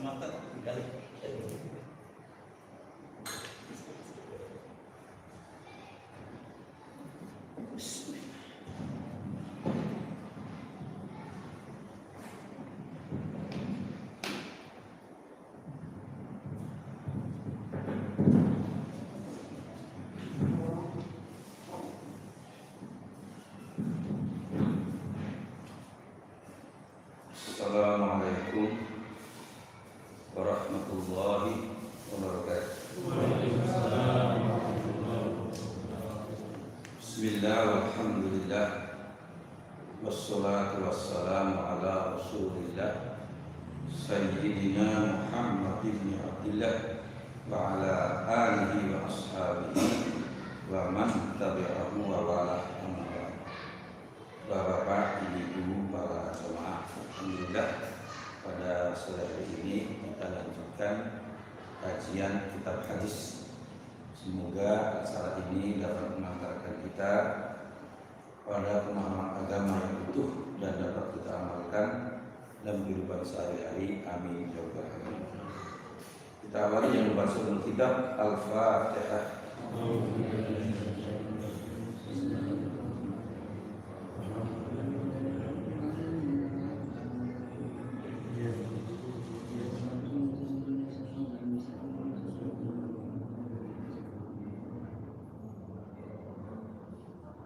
kacamata dikali. Assalamualaikum warahmatullahi wabarakatuh. Bismillah walhamdulillah wassalatu wassalamu ala rasulillah Sayyidina Muhammad ibn Abdillah wa ala alihi wa ashabihi wa man tabi'ahu wa wala. Bapak, ibu, para jemaah, alhamdulillah pada sore hari ini kita lanjutkan kajian kitab hadis. Semoga acara ini dapat mengantarkan kita pada pemahaman agama yang utuh dan dapat kita amalkan dalam kehidupan sehari-hari. Amin ya rabbal alamin. Kita awali yang membaca kitab Al-Fatihah.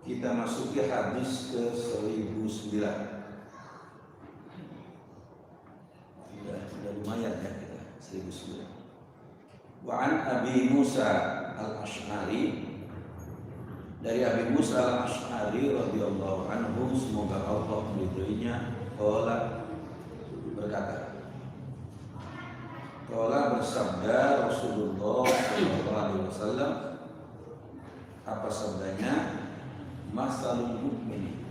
Kita masuki hadis ke 1009. Sudah lumayan ya kita 1009. Wa an Abi Musa al-Ash'ari, dari Abi Musa al-Ash'ari radhiyallahu anhu, semoga Allah meridhoinya, berkata, bersabda Rasulullah sallallahu alaihi wasallam, apa sabdanya? Masalul mukmin,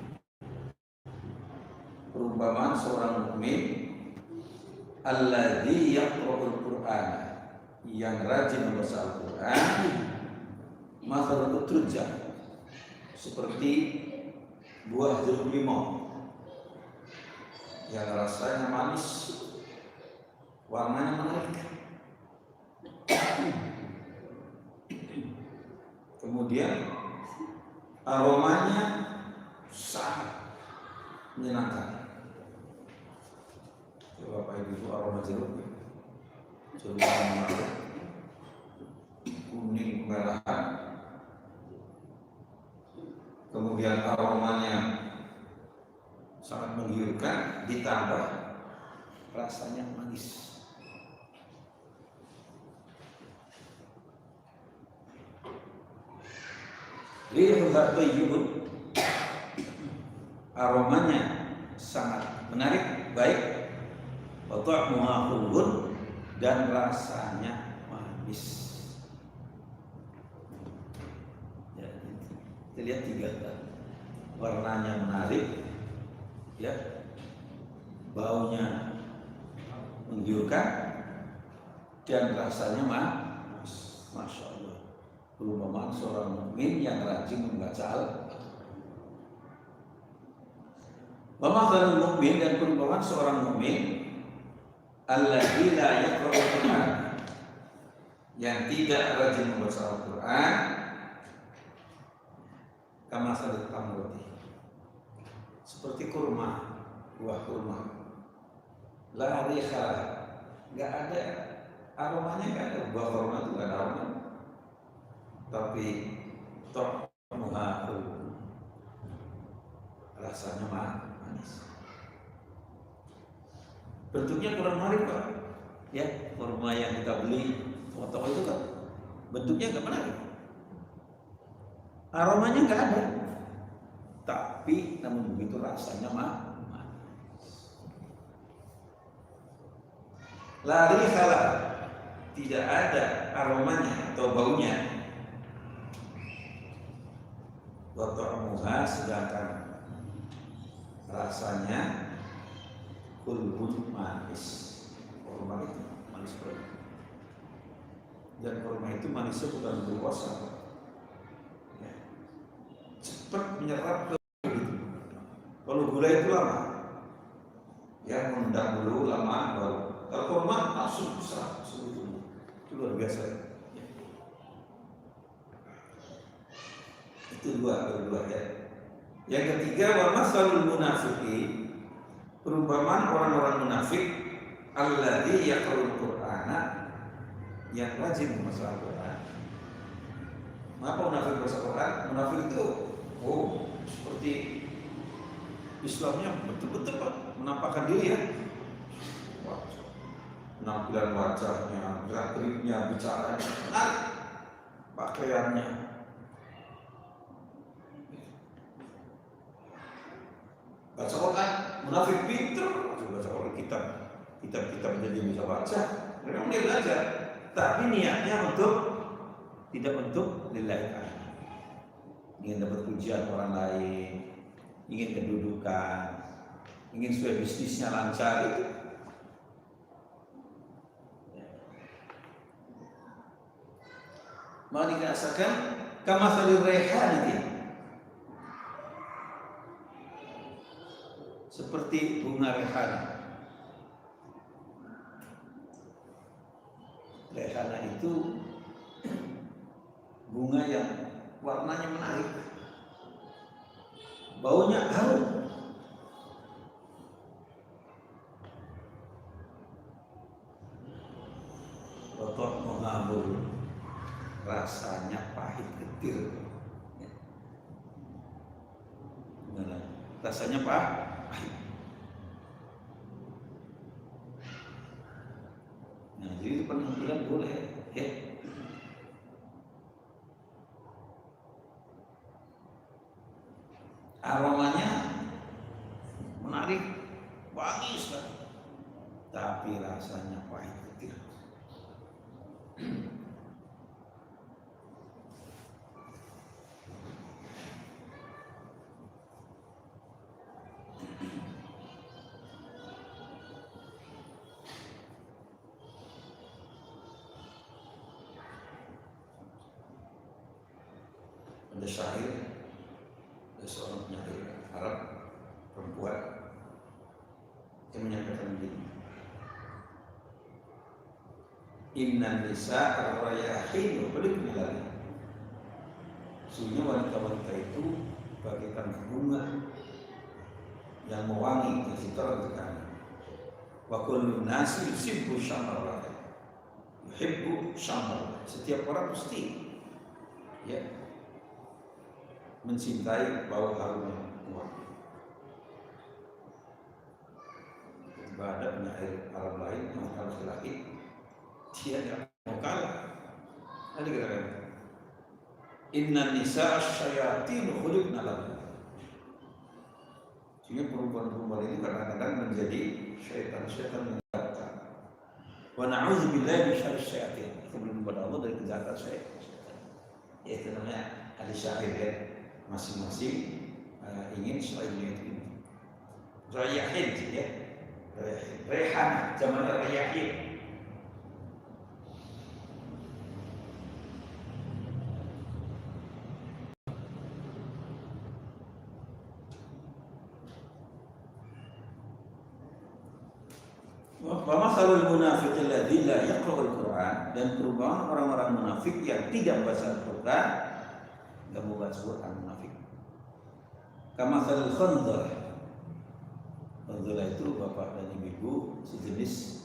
perumpamaan seorang mukmin, alladzi yaqra'ul Qur'an, yang rajin membaca Al-Qur'an, masalul utrujah, seperti buah jeruk limau yang rasanya manis, warnanya menarik, kemudian aromanya sangat menyenangkan. Coba Bapak Ibu, itu aroma jeruk warna kuning kemerahan, kemudian aromanya sangat menggiurkan, ditambah rasanya manis. Rihuha thayyibun, aromanya sangat menarik, baik, wa ta'muha hulwun, dan rasanya manis. Ya, kita lihat tiga kan. Warnanya menarik, ya, baunya menggiurkan, dan rasanya manis. Masya Allah. Perumpamaan seorang mukmin yang rajin membaca Al-Qur'an. Wa mathalul mukmin, dan perumpamaan seorang mukmin alladzi la yaqra'ul Qur'an, yang tidak rajin membaca Al-Qur'an, kama salat tamrati, seperti kurma, buah kurma, la riha, enggak ada aromanya, enggak ada, buah kurma itu enggak ada aromanya, tapi ta'muha rasanya manis. Bentuknya kurang menarik, Pak. Ya, kurma yang kita beli toko-toko itu kan bentuknya enggak menarik, aromanya enggak ada, tapi namun begitu rasanya manis. La riha, tidak ada aromanya atau baunya. Wa ta'muha, sedangkan rasanya kulbun, manis. Kurma itu manis banget. Dan kurma itu manisnya bukan berkuasa, ya, cepat menyerap ke gitu. Kalau gula itu lama, ya, mendahulu lama baru Kalau korma langsung besar seluruh itu luar biasa. Itu dua ya. Yang ketiga, wa masalul munafiqin, perumpamaan orang-orang munafik alladzi yaqra'ul Qur'ana, yang rajin membaca Al-Qur'an. Mengapa munafik membaca Al-Qur'an? Munafik itu seperti Islamnya betul-betul Pak, menampakkan diri ya. Penampilan wajahnya, gerak-geriknya, bicaranya, pakaiannya. Baca Quran, munafik pinter, baca Quran kitab jadi bisa baca. Mereka mulai belajar, tapi niatnya tidak untuk lillahi ta'ala. Ingin dapat pujian orang lain, ingin kedudukan, ingin supaya bisnisnya lancar itu. Maka dirasakan kamasalil raihanati, seperti bunga rehana. Rehana itu bunga yang warnanya menarik, baunya harum. Rotok mengambil, rasanya pahit getir. Rasanya pahit. Nah, jadi penampilan boleh ya. Aromanya menarik, wangi sekali, tapi rasanya pahit getir. Ada syair, ada seorang penyair Arab perempuan yang menyampaikan begini, inna nisa'a rayahin walikmilani, sesungguhnya wanita-wanita itu bagaikan bunga yang mewangi yang citra untuk kami. Wa kullu nasi yuhibbu syamar, yuhibbu syamar, setiap orang mesti ya mencintai bau harum yang wangi. Ada penyair Arab lain yang laki-laki, dia tidak mau kalah. Ada kata-kata, inna nisa'a syayatin khuliqna lahum. Sehingga perempuan-perempuan ini kadang-kadang menjadi syaitan-syaitan yang jahat. Wa na'udzubillahi min syarri syayatin. Sebelum kepada Allah dari kejahatan syaitan. Itu namanya hadis syair ya. Masing-masing ingin syairnya itu rayahin ya, rehan zaman rayahin. Wa masalul munafiqil ladzi la yaqra'ul Qur'an, dan perubahan orang-orang munafik yang tidak membaca Al-Qur'an, enggak mau baca Quran munafik. Kamasalul khandar. Khandar itu bapak dan ibu sejenis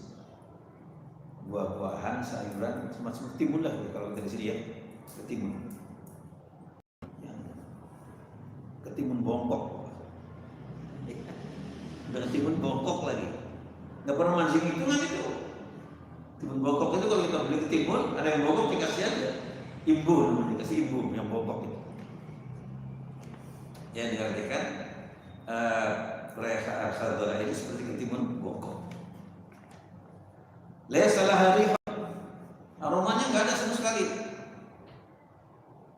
buah-buahan, sayuran semacam ketimun lah kalau kita di sini ya, ketimun. Yang ketimun bongkok. Udah ketimun bongkok lagi. Nggak pernah mancing itu kan itu. Ketimun bongkok itu kalau kita beli ketimun, ada yang bongkok dikasih aja. Imbu, dikasih imbu yang bongkok itu. Yang diartikan reha khadra ini seperti ketimun bongkok. Laysa laha riha, aromanya nggak ada sama sekali.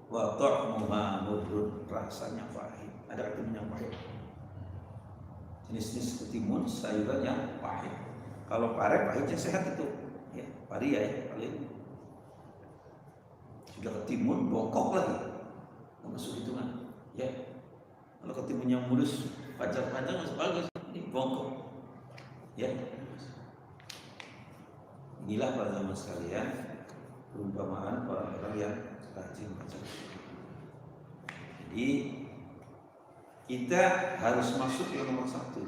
Wa ta'muha murrun, rasanya pahit. Ada ketimun yang pahit. Jenis-jenis ketimun sayuran yang pahit. Kalau pare pahitnya sehat itu, ya paria ya paling. Sudah ketimun bongkok lagi, nggak masuk hitungan. Ya, kalau ketimun yang mulus panjang-panjang masuk bagus, ini bongkok. Ya. Inilah para jamaah sekalian perumpamaan orang-orang yang rajin baca. Jadi kita harus masuk yang nomor satu.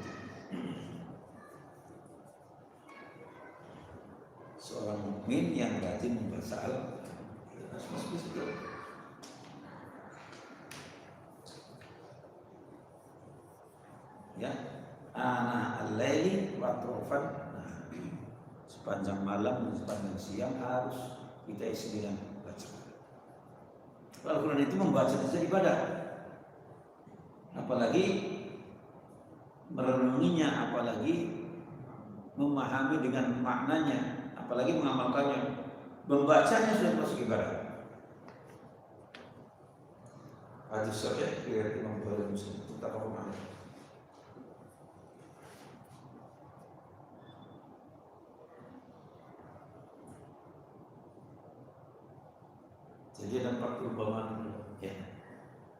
Seorang mukmin yang rajin membaca Al-Quran harus masuk di situ. Ya, ana al-laili wa atrafan, sepanjang malam dan sepanjang siang harus kita isi dengan baca. Al-Quran itu membaca saja ibadah, apalagi merenunginya, apalagi memahami dengan maknanya, apalagi mengamalkannya. Membacanya sudah masuk ibadah. Hadis sahih riwayat Imam Bukhari Muslim tentang apa? Jadi ada 4 perumpamaan ya.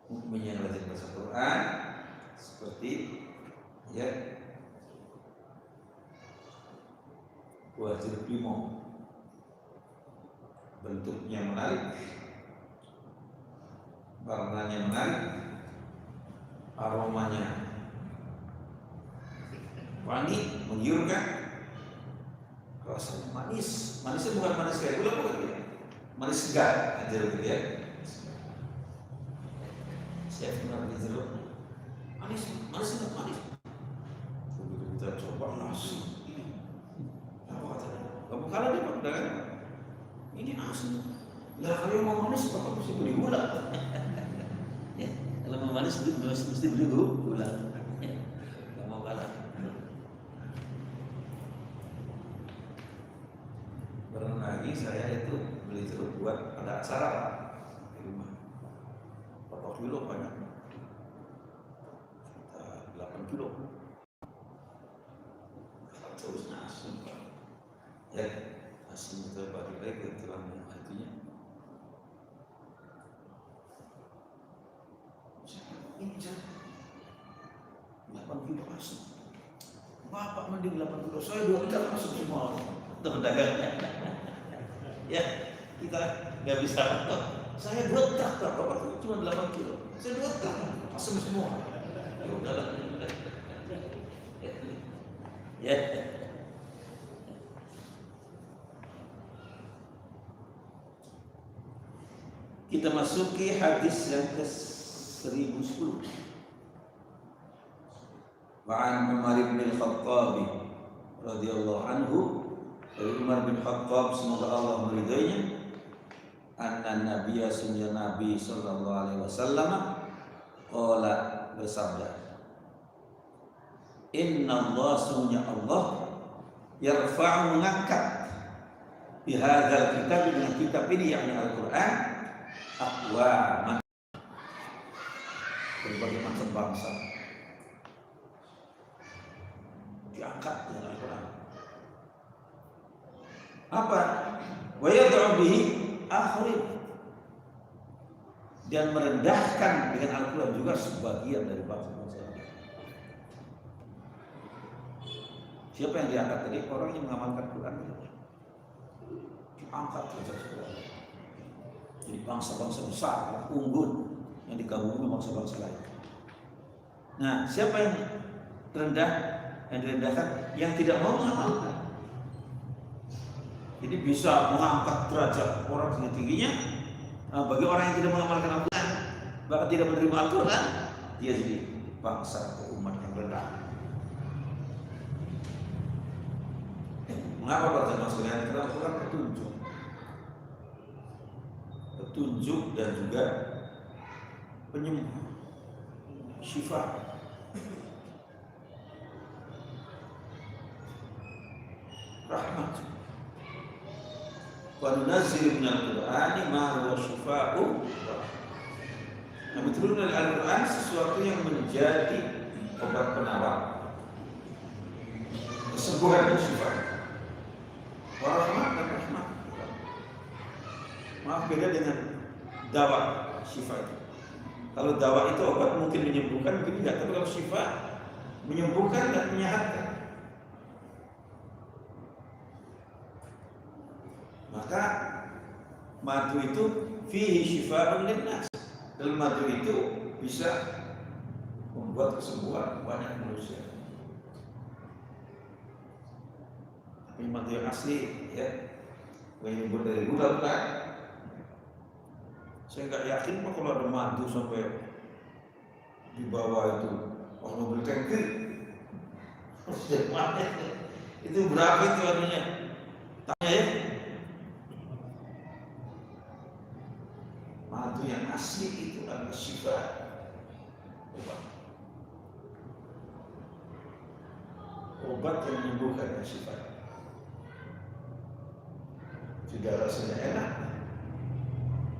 Mukmin yang rajin baca Quran seperti ya buah jeruk limau, bentuknya menarik, warnanya menarik, aromanya wangi, menggiurkan, rasanya manis. Manisnya bukan manis kayak gula, bukan ya. Manis segar aja gitu ya. Saya pernah beli jeruk manis, enggak manis. Begitu kita coba langsung, apa katanya? Kamu kalah deh Pak, kan? Ini asli. Lah kalau mau manis Bapak mesti beli gula. Ya, kalau mau manis mesti beli gula. Enggak mau kalah. Pernah lagi saya itu beli jeruk buat ada acara di rumah. Berapa kilo banyak? 8 kilo. Terusnya asin. Ya, asin itu bagi baik ke tulang hatinya. Ini jeruk 8 kilo asin. Bapak mending 8 kilo, saya 2 kilo masuk semua. Itu pedagangnya. Ya, kita nggak bisa. Saya 2 tak, Bapak cuma 8 kilo. Saya 2 tak, asam semua. Ya udahlah. Ya. Kita masuki hadis yang ke-1010. Wa'an Umar bin Khattab radhiyallahu anhu, dari Umar bin Khattab semoga Allah meridainya, anna Nabiya sunnya Nabi sallallahu alaihi wasallam qala bersabda, inna Allah sunnya Allah yarfa'u mengangkat bihadzal kitab, dengan kitab ini yakni Al-Quran, aqwaman, berbagai macam bangsa diangkat dengan Al-Quran. Apa? Wa yad'u bihi akhirin, dan merendahkan dengan Al-Quran juga sebagian dari bangsa-bangsa. Siapa yang diangkat tadi? Orang yang mengamalkan Quran. Diangkat derajat Quran. Jadi bangsa-bangsa besar yang unggul yang digabung dengan bangsa-bangsa lain. Nah, siapa yang rendah, yang direndahkan? Yang tidak mau mengamalkan. Jadi bisa mengangkat derajat orang tinggi-tingginya. Bagi orang yang tidak mengamalkan Al-Quran, bahkan tidak menerima Al-Quran, dia jadi bangsa atau umat yang rendah. Mengapa para jemaah sekalian? Karena Al-Quran petunjuk dan juga penyembuh, syifa. Rahmat. Wa nunazzilu minal Qur'ani ma huwa syifaa'un. Kami turunkan dari Al-Quran sesuatu yang menjadi obat penawar, kesembuhan dan syifa. Warahmat dan rahmat. Maaf, beda dengan dawa, syifa. Kalau dawa itu obat mungkin menyembuhkan, mungkin tidak. Tapi kalau syifa menyembuhkan dan menyehatkan. Maka madu itu fihi syifa'un linnas. Dalam madu itu bisa membuat kesembuhan banyak manusia. Tapi madu yang asli ya, yang dibuat dari gula bukan. Saya nggak yakin pak kalau ada madu sampai di bawah itu mobil tanker. Itu berapa itu harganya? Tanya ya. Madu yang asli itu adalah syifa, obat yang menyembuhkan syifa. Tidak rasanya enak,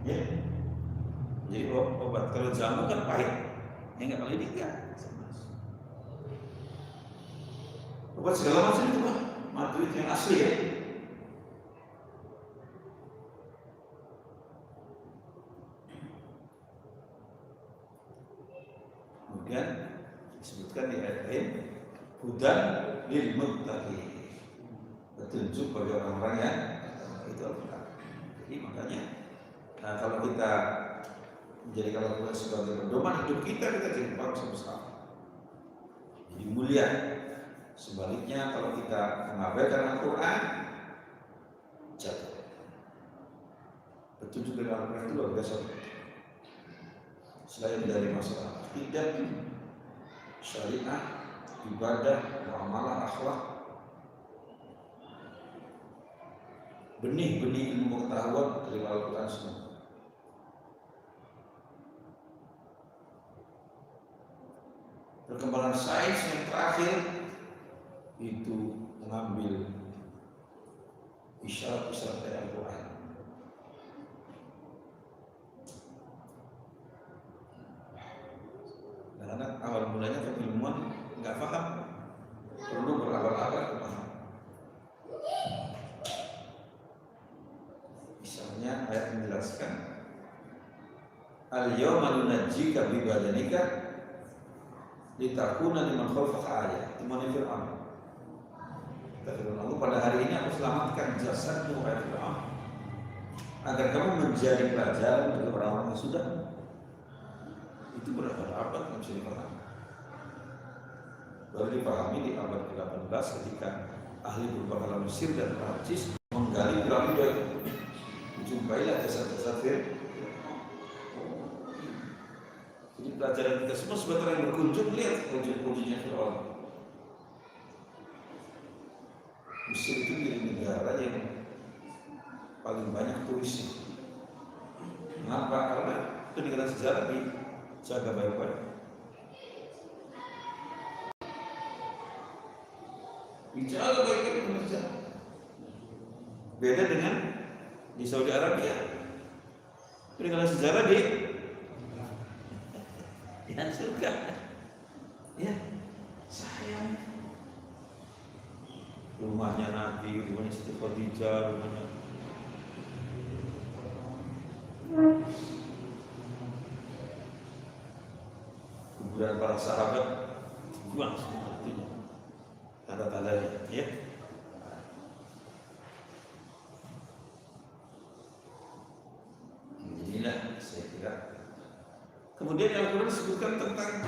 ya. Jadi obat kalau jamu kan pahit, ya nggak boleh dikit. Obat segala macam itu pak, madu itu yang asli ya. Kemudian disebutkan di ayat lain, hudan lil muttaqin, petunjuk bagi orang-orang yang itu Al-Quran. Jadi makanya, kalau kita menjadikan Al-Quran sebagai pedoman hidup kita jadi bangsa besar, jadi mulia. Sebaliknya kalau kita mengabaikan Al-Quran, jatuh. Petunjuk dari Al-Quran itu luar biasa. Selain dari masalah akidah, syariat, ibadah, muamalah, akhlak, benih-benih ilmu pengetahuan dari Al-Quran semua. Perkembangan sains yang terakhir itu mengambil isyarat-isyarat dari Al-Quran. Karena awal mulanya keilmuan nggak paham, perlu berabad-abad paham. Misalnya ayat menjelaskan, al-yawma nunajjika bi badanika litakuna liman khalfaka ayah. Itu mana Fir'aun. Lalu pada hari ini aku selamatkan jasadmu wahai Fir'aun, agar kamu menjadi pelajaran bagi orang-orang yang sudah. Itu berabad-abad yang bisa dipahami. Baru dipahami di abad ke-18 ketika ahli berbakala Mesir dan Prancis menggali piramida itu. Jumpailah jasad-jasad Fir'aun. Jadi pelajaran kita semua sebentar yang berkunjung, lihat wujud-wujudnya Fir'aun. Mesir itu jadi negara yang paling banyak turisnya. Kenapa? Karena peninggalan sejarah dijaga baik-baik. Dijaga baik-baik peninggalan sejarah. Beda dengan di Saudi Arabia. Peninggalan sejarah yang surga. Ya, sayang. Rumahnya Nabi, rumahnya Siti Khadijah, rumahnya kuburan para sahabat, buang semua artinya. Tanda-tandanya, ya. Inilah saya kira. Kemudian Al-Quran disebutkan tentang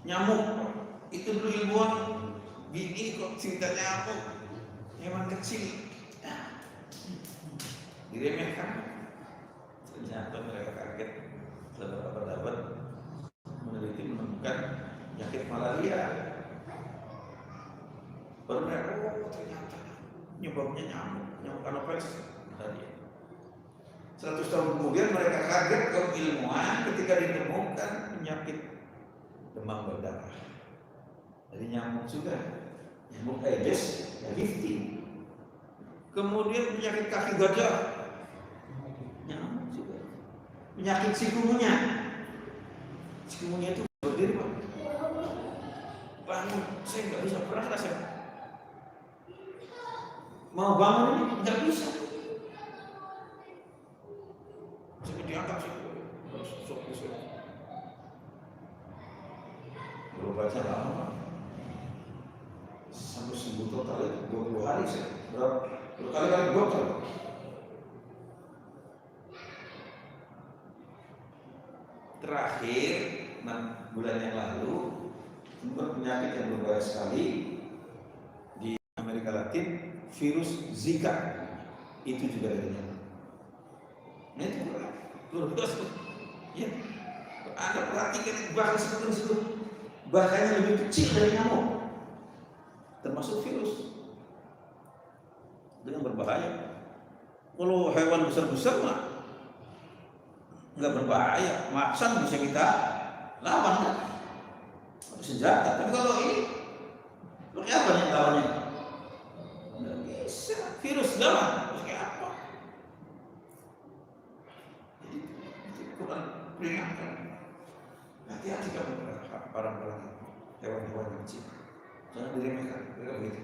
nyamuk. Itu dulu ilmuwan bini kok cinta nyamuk, hewan kecil, diremehkan. Ternyata mereka kaget setelah berabad meneliti menemukan penyakit malaria. Baru mereka, ternyata nyebabnya nyamuk Anopheles tadi. 100 tahun kemudian mereka kaget kaum ilmuwan ketika ditemukan penyakit demam berdarah dari nyamuk juga, nyamuk Aedes aegypti. Kemudian penyakit kaki gajah, nyamuk juga. Penyakit sikunya itu berdiri pak. Bangun, saya nggak bisa pernah rasa. Mau bangun ini nggak bisa. Saya diangkat sih, berobatnya lama. Sampai sembuh total itu 20 hari saya berkali-kali dokter. terakhir 6 bulan yang lalu sempat penyakit yang berbahaya sekali di Amerika Latin, virus Zika itu juga dari nyamuk. Nah itu luar biasa. Ya, Anda perhatikan bahkan seperti itu, bahkannya lebih kecil dari nyamuk, termasuk virus dengan berbahaya. Kalau hewan besar-besar mah nggak berbahaya, macan bisa kita lawan kan? Senjata. Tapi kalau ini pakai apa nih lawannya? Nggak bisa. Virus lawan pakai apa? Jadi itu kurang peringatkan. Hati-hati kamu orang-orang hewan-hewan yang kecil. Jangan diremehkan. Mereka begitu.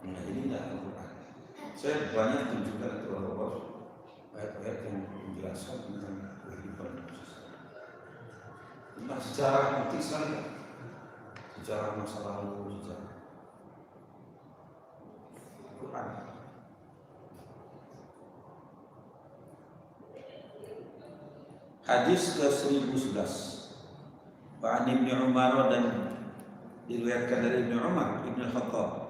Nah ini tidak Al-Quran. Saya banyak tunjukkan kepada Allah ayat-ayat yang menjelaskan tentang kehidupan manusia. Tentang sejarah antik sekali, sejarah masa lalu, sejarah Quran. Hadis ke-1011 Pak Ibnu Umar dan diriwayatkan dari Ibnu Umar Ibnu Khattab.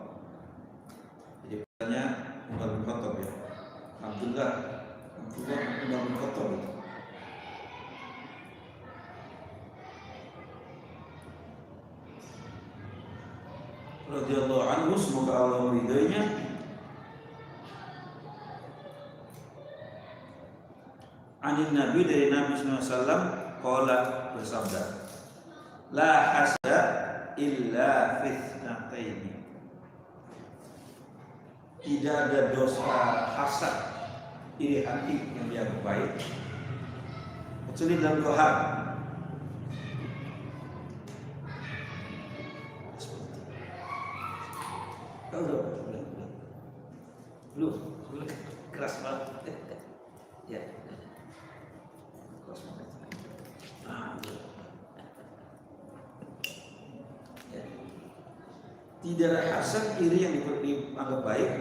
Jadi katanya Umar bin Khattab ya. Abdullah Umar bin Khattab itu. Radhiyallahu anhu, semoga Allah meridainya. Anin Nabi, dari Nabi SAW qala, bersabda, la hasada illa fitnataini. Tidak ada dosa hasad, iri hati yang dianggap baik kecuali dalam 2 hal. Belum keras banget. Ya. Keras banget. Ya. Tidak ada hasad, iri yang dianggap baik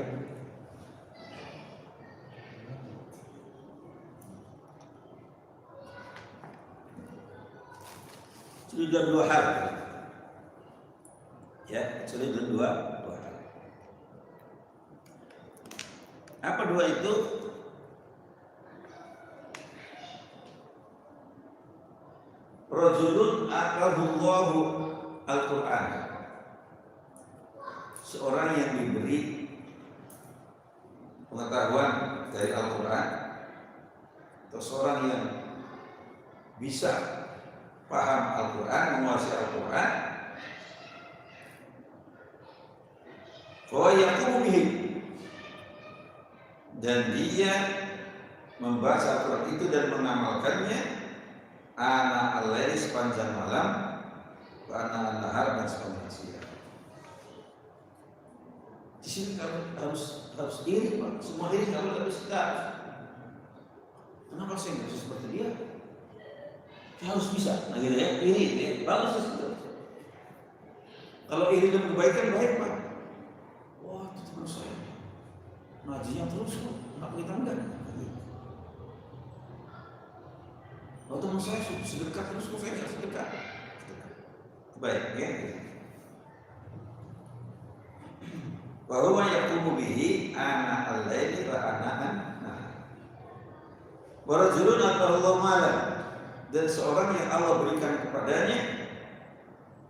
kecuali dalam 2 hal. Ya, kecuali dalam dua hal. Apa 2 itu? Rajulun atahullahu al-Quran, seorang yang diberi pengetahuan dari Al-Quran, atau seorang yang bisa paham Al-Quran, menguasai Al-Quran, fayaqumu bihi, dan dia membaca Al-Quran itu dan mengamalkannya ana al-laili, sepanjang malam, wa ana an-nahar, dan sepanjang siang. Di sini kamu harus iri, Pak. Semua iri kamu harus kita. Kenapa saya nggak bisa seperti dia? Dia harus bisa. Nah gitu ya, iri ya, bagus itu. Kalau iri dan kebaikan baik, Pak. Wah, itu teman saya. Ngajinya terus kok, nggak kita enggak. Oh, teman saya sedekah terus kok, saya nggak sedekah. Baik, ya. Wa huwa yaqumu bihi ana al-laili wa ana an-nahar. Wa rajulun atahullahu malan, dan seorang yang Allah berikan kepadanya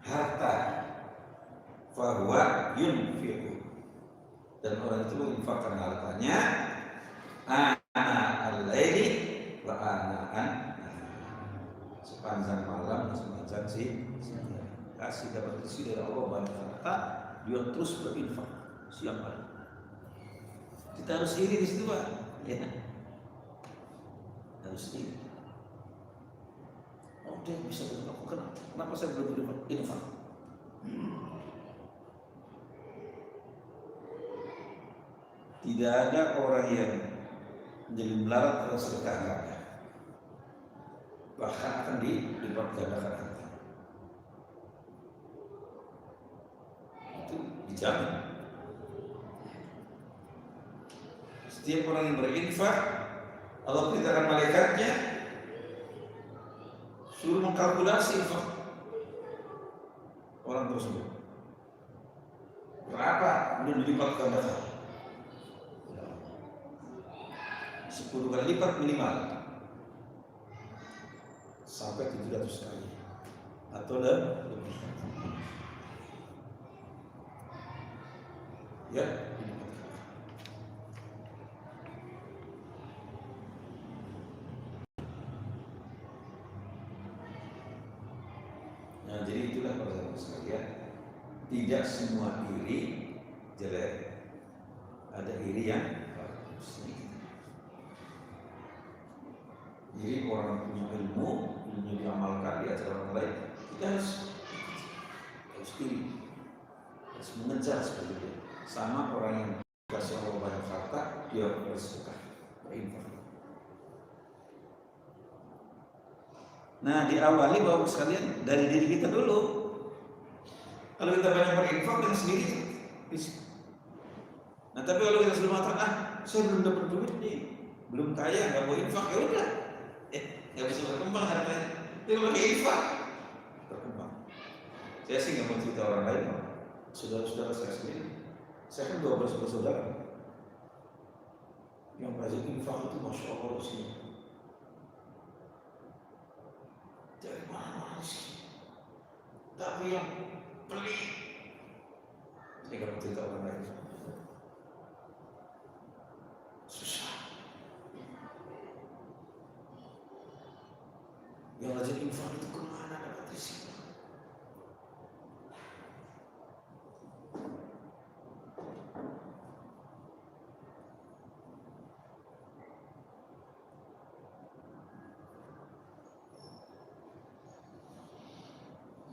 harta, fa huwa yunfiqu, dan orang itu menginfakkan hartanya ana al-laili wa ana an-nahar, sepanjang malam dan sepanjang siang. Kasih dapat isi dari Allah banyak harta, dia terus berinfak siang malam. Kita harus iri di situ, Pak. Ya. Harus iri. Oh, dia bisa berinfak. Kenapa saya belum berinfak? Tidak ada orang yang menjadi melarat terhadap sedekah, enggak ada. bahkan akan dilipat gandakan harta. Itu dijamin. Setiap orang yang berinfak, Allah perintahkan malaikatnya suruh mengkalkulasi infak orang tersebut. Berapa belum dilipat gandakan? 10 kali lipat minimal, sampai 700 kali atau lebih. Ya. Nah, jadi itulah pertanyaan sekalian. Tidak semua iri jelek. Ada iri yang bagus. Jadi orang punya ilmu diamalkan di acara orang lain, kita harus iri, harus mengejar seperti itu. Sama orang yang dikasih Allah banyak harta, dia harus suka berinfak. Nah, diawali Bapak sekalian dari diri kita dulu. Kalau kita banyak berinfak dengan sendiri, bisa. Nah, tapi kalau kita sudah mengatakan, saya belum dapat duit nih, belum kaya, nggak mau infak, ya udah. Nggak bisa berkembang hartanya. Itu lagi infak berkembang. Saya sih nggak mau cerita orang lain, saudara-saudara saya sendiri. Saya kan 12 bersaudara. Yang rajin infak itu masya Allah sih. Dari mana sih? Tapi yang pelit. Saya nggak mau cerita orang lain. Susah. Yang rajin infak itu kemana dapat rezeki?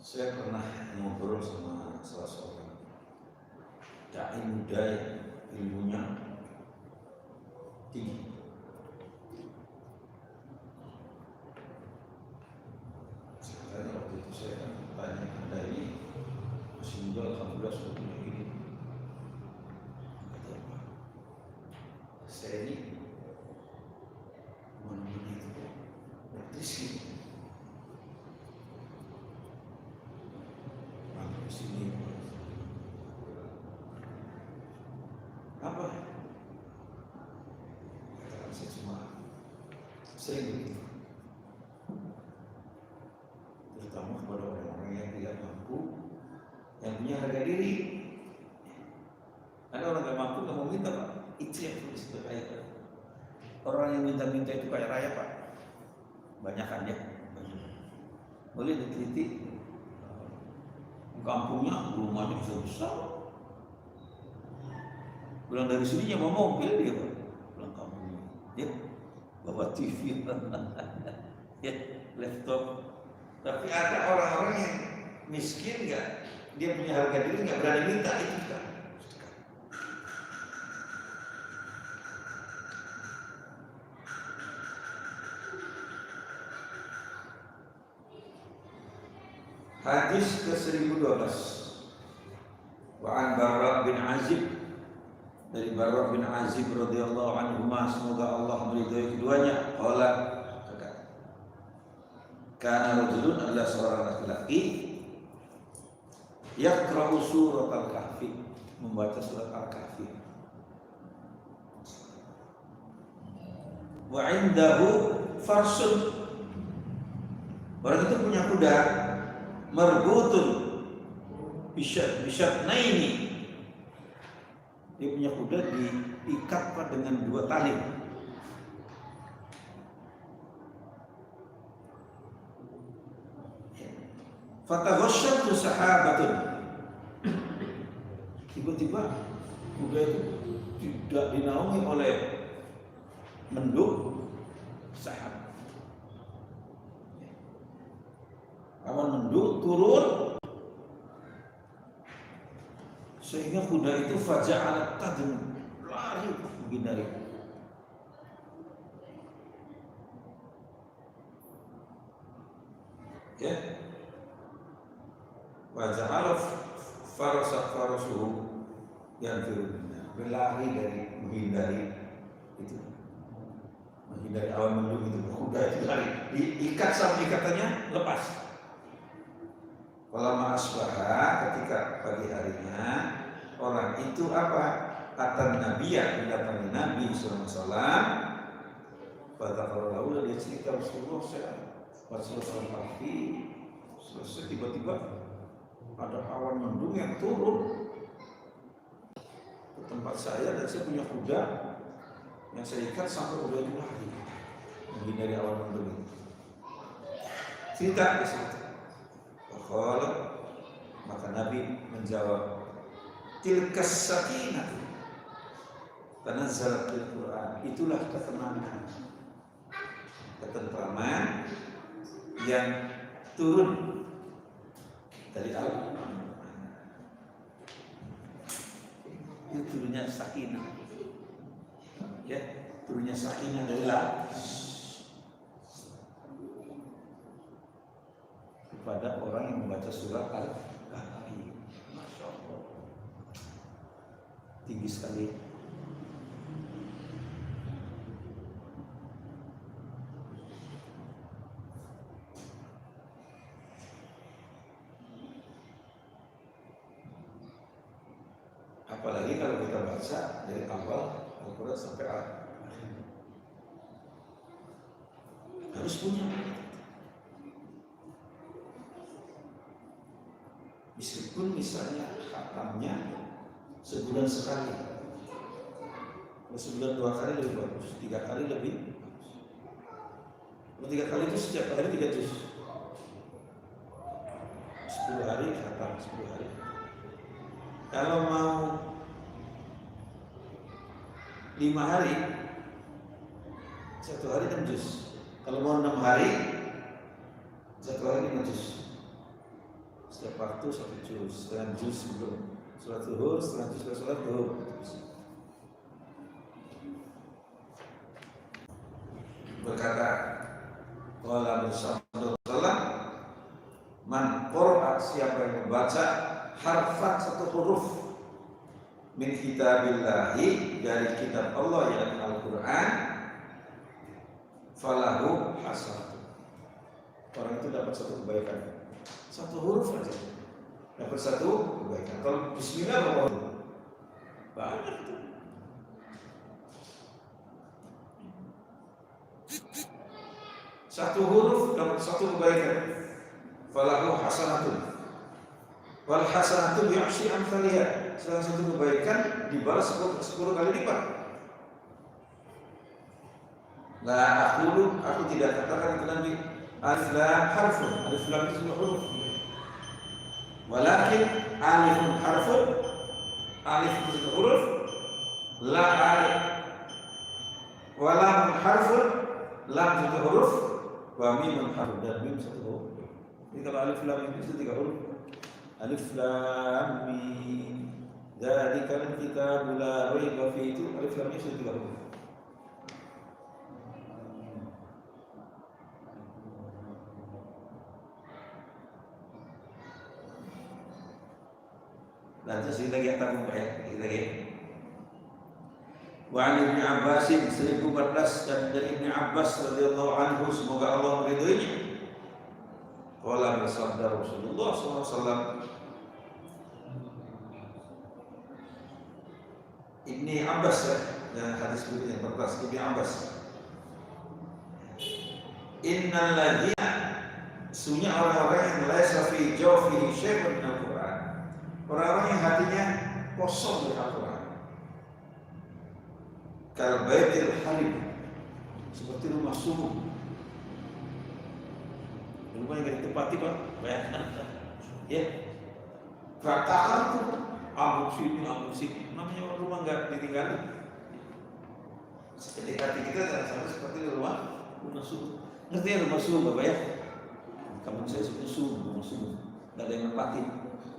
Saya pernah ngobrol sama salah seorang dai muda yang ilmunya tinggi. Waktu itu saya kan tanya, Anda ini masih muda, alhamdulillah sudah punya ini. Kata apa? Saya ini mana-mana itu praktis. Di sini apa? Katakan saya cuma sering begitu. Terutama kepada orang-orang yang tidak mampu, yang punya harga diri. Ada orang yang mampu nggak mau minta, Pak. Itu yang perlu disebut kaya. Orang yang minta-minta itu kaya raya, Pak. Banyakan ya. Boleh diteliti. Kampungnya, rumahnya besar. Pulang dari sini mau mobil dia, Pak. Pulang kampungnya. Ya, bawa TV, ya, laptop. Tapi ada orang-orang yang miskin nggak, dia punya harga diri nggak berani minta, itu kan. Hadis ke-1012 Wa'an Barra bin Azib, dari Barra bin Azib radhiyallahu anhu, semoga Allah meridhai keduanya. Qala, kana rajulun, adalah seorang laki-laki, yaqra'u surat al-kahfi, membaca surat al-kahfi. Wa 'indahu farsun, orang itu punya kuda, marbutun bisyatnaini, dia punya kuda diikat dengan 2 tali. Fataghasyatu sahabatun, tiba-tiba kuda itu tidak dinaungi oleh mendung, sahab. Awan mendung turun, sehingga kuda itu faja'alat tadun, lari menghindari. Faja'ala farasuhu yang berlari dari menghindari itu, menghindari awan mendung itu. Kuda itu lari, diikat sama ikatannya lepas. Kalau asbaha, ketika pagi harinya orang itu apa? Atan Nabiya, mendatangi Nabi SAW. Pada kalau lalu dia cerita Rasulullah selesai tiba-tiba ada awan mendung yang turun ke tempat saya, dan saya punya kuda yang saya ikat sampai kuda itu lari menghindari awan mendung itu. Cerita di situ. Maka Nabi menjawab, tilkas sakinah tanazzalat fil Quran. Itulah ketenangan, ketentraman yang turun dari Al-Quran. Itu turunnya sakinah, ya, turunnya sakinah dari Allah kepada orang yang membaca surat Al-Kahfi. Masya Allah, tinggi sekali. Apalagi kalau kita baca dari awal Al-Quran sampai akhir, harus punya. Meskipun misalnya khatamnya sebulan sekali, sebulan 2 kali lebih bagus, 3 kali lebih bagus. Kalau 3 kali itu setiap hari 3 juz, 10 hari khatam, 10 hari. Kalau mau 5 hari, 1 hari 6 juz. Kalau mau 6 hari, 1 hari 5 juz. Setiap waktu 1 juz, setengah juz sebelum sholat zuhur, setengah juz sholat zuhur. Berkata qala Rasulullah, man qara'a, siapa yang membaca harfan, 1 huruf min kitabillahi, dari kitab Allah yang Al-Quran, falahu hasanah, orang itu dapat 1 kebaikan. 1 huruf aja dapat 1 kebaikan. Kalau bismillah banyak itu. Satu huruf dapat 1 kebaikan. Falahu hasanatun wal hasanatu bi'ashri amsalha. Salah 1 kebaikan dibalas 10 kali lipat. La aqulu, aku tidak katakan itu Nabi, alif lam harfun, alif lam itu huruf. Walakin alifun harfun, alif itu huruf, la alif, wa lam harfun, lam itu huruf, wa mim harfun, dan mim 1 huruf. Jadi kalau alif lam itu 3 huruf. Alif lam mim, dzalikal kitabu la raiba fihi, itu alif lam itu 3 huruf. Dan sekali lagi akan membayar lagi. Wa an Ibnu Abbas 1014, dan dari Ibnu Abbas radhiyallahu anhu, semoga Allah meridhoinya, qala bersabda Rasulullah SAW. Ibnu Abbas, dan hadis berikutnya 14, Ibnu Abbas, innal ladzina, sunya orang-orang yang laisa fi jawfihi syai'un min al-Qur'an, orang-orang yang hatinya kosong dari Al-Quran, kal baitil harim, seperti rumah sumur, rumah yang tidak ditempati, Pak, bayangkan, ya, katakan tuh amuk sini, namanya rumah nggak ditinggali. Seperti hati kita sama seperti rumah sumur. Ngerti ya rumah sumur, Bapak ya? Kamu saya sebut sumur, rumah sumur, nggak ada yang nempatin.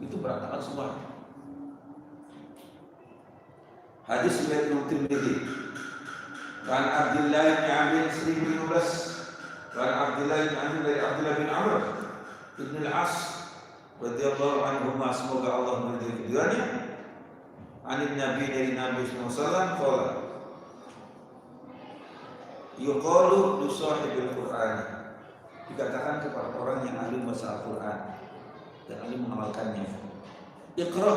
Itu berantakan semua. Hadis riwayat Imam Tirmidzi. Kan Abdullah bin Amir 1015. Kan Abdullah bin Amir dari Abdullah bin Amr bin Al-As radhiyallahu anhu, semoga Allah meridhai keduanya. Anin Nabi, dari Nabi sallallahu alaihi wasallam, qala yuqalu li sahibil Qur'an, dikatakan kepada orang yang ahli membaca Al-Qur'an dan ahli mengamalkannya, iqra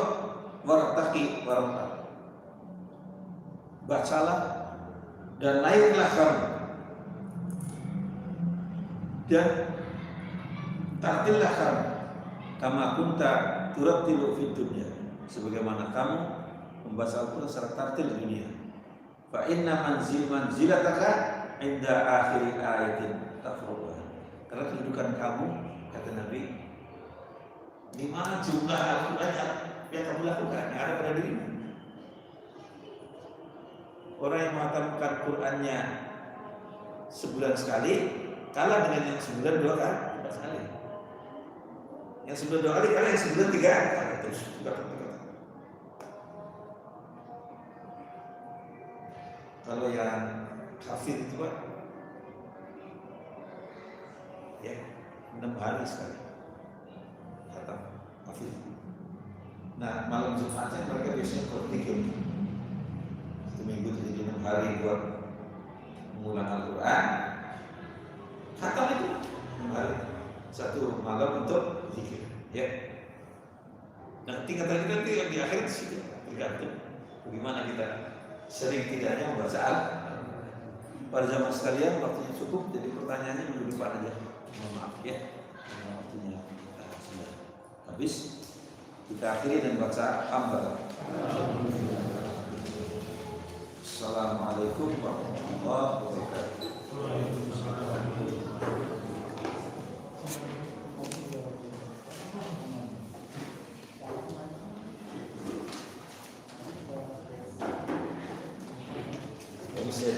wartaqi warta, bacalah dan naiklah kamu, dan tartillah kamu, kama kunta turattilu fid dunya, sebagaimana kamu membaca Al-Qur'an secara tartil di dunia. Fa inna manzilataka inda akhir ayatin tafruqah, karena kedudukan kamu, kata Nabi, di mana jumlah Al-Qur'an yang kamu lakukan yang ada pada dirimu. Orang yang menghatamkan Qur'annya sebulan sekali kalah dengan yang sebulan 2 kali. Yang sebulan 2 kali kalah yang sebulan 3 kali. Terus kalau yang hafid itu Pak, ya 6 hari sekali khatam hafid. Nah, malam Jumatnya mereka biasanya berpikir seminggu jadi 6 hari buat mengulang Al-Quran. Khatam itu 6 hari, 1 malam untuk zikir, ya. Nah, tingkatan kita yang di akhir sih tergantung bagaimana kita sering tidaknya membaca Al-Quran. Pada zaman sekalian, waktunya cukup, jadi pertanyaannya menurut Pak aja. Mohon maaf ya, karena waktunya sudah habis. Kita akhiri dan baca Al-Fatihah. Assalamualaikum warahmatullahi wabarakatuh. Bisa